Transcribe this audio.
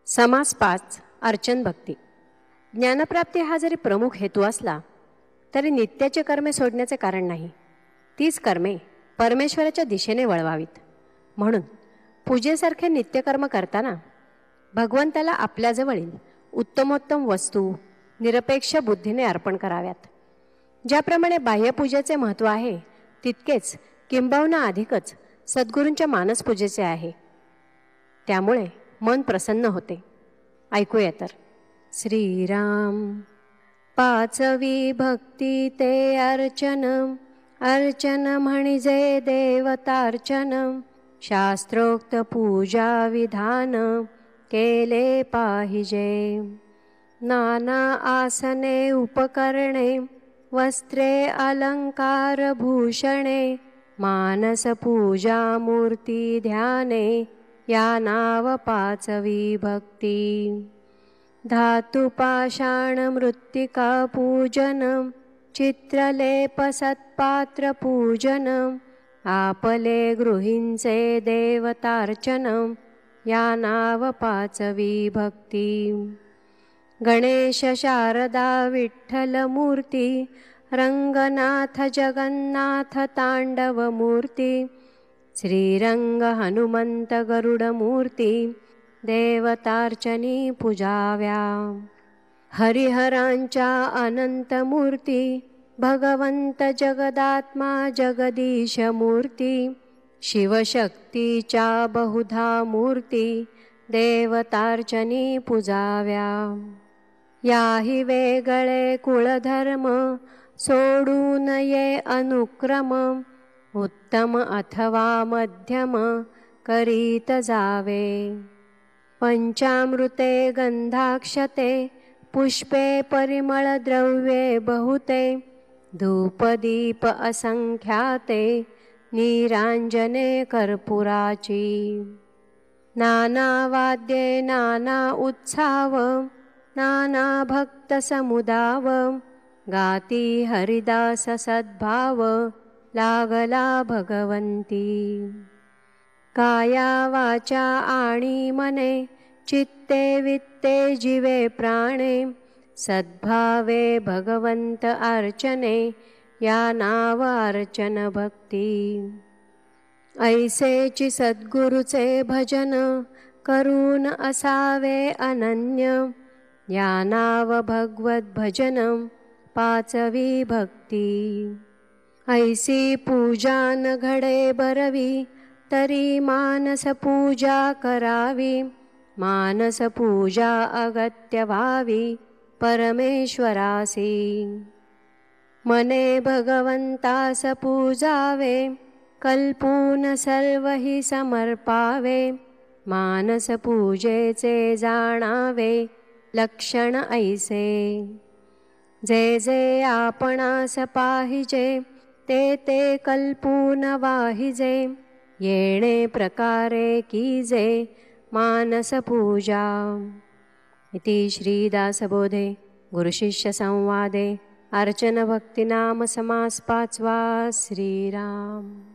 समास 5 अर्चन भक्ती. ज्ञानप्राप्ती हा जरी प्रमुख हेतू असला तरी नित्याचे कर्मे सोडण्याचे कारण नाही. तीच कर्मे परमेश्वराच्या दिशेने वळवावीत. म्हणून पूजेसारखे नित्यकर्म करताना भगवंताला आपल्याजवळील उत्तमोत्तम वस्तू निरपेक्ष बुद्धीने अर्पण कराव्यात. ज्याप्रमाणे बाह्यपूजेचे महत्त्व आहे तितकेच किंबहुना अधिकच सद्गुरूंच्या मानसपूजेचे आहे. त्यामुळे मन प्रसन्न होते. ऐकूया तर. श्रीराम. पाचवी भक्ती ते अर्चन, अर्चन म्हणजे देवतार्चन. शास्त्रोक्त पूजा विधान केले पाहिजे. नाना आसने उपकरणे, वस्त्रे अलंकार भूषणे. मानस पूजा मूर्ती ध्याने, या नाव पाचवी भक्ती. धातुपाषाण मृत्तिका पूजन, चित्रलेप सत्पात्र पूजन. आपले गृहींचे देवतार्चन, या नाव पाचवी भक्ती. गणेश शारदा विठ्ठल मूर्ती, रंगनाथ जगन्नाथ तांडव मूर्ती. श्रीरंग हनुमंत गरुड मूर्ती, देवतार्चनी पूजाव्या. हरिहरांच्या अनंत मूर्ती, भगवंत जगदात्मा जगदीश मूर्ती. शिवशक्तीच्या बहुधा मूर्ती, देवतार्चनी पूजाव्या. याही वेगळे कुळधर्म, सोडू नये अनुक्रम. उत्तम अथवा मध्यम करीत जावे. पंचामृते गंधाक्षते, पुष्पे परिमळ द्रव्ये बहुते. धूपदीप असंख्याते, निरांजने कर्पुराची. नाना वाद्ये नाना उत्साव, नाना भक्त समुदाव. गाती हरिदास सद्भाव, लागला भगवंती. काया वाचा आणि मने, चित्ते वित्ते जिवे प्राणे. सद्भावे भगवंत अर्चने, या नाव अर्चन भक्ती. ऐसेची सद्गुरुचे भजन, करून असावे अनन्य. या नाव भगवत भजन, पाचवी भक्ती. ऐसी पूजा न घडे बरवी, तरी मानस पूजा करावी. मानस पूजा अगत्य व्हावी, परमेश्वरासी. मने भगवंतास पूजावे, कल्पून सर्वही समर्पावे. मानस पूजेचे जाणावे, लक्षण ऐसे. जे जे आपणास पाहिजे, ते ते कल्पून वाहिजे. येणे प्रकारे कीजे, मानस पूजा. इति श्रीदासबोधे गुरुशिष्य संवादे अर्चन भक्ती नाम समास 5. श्रीराम.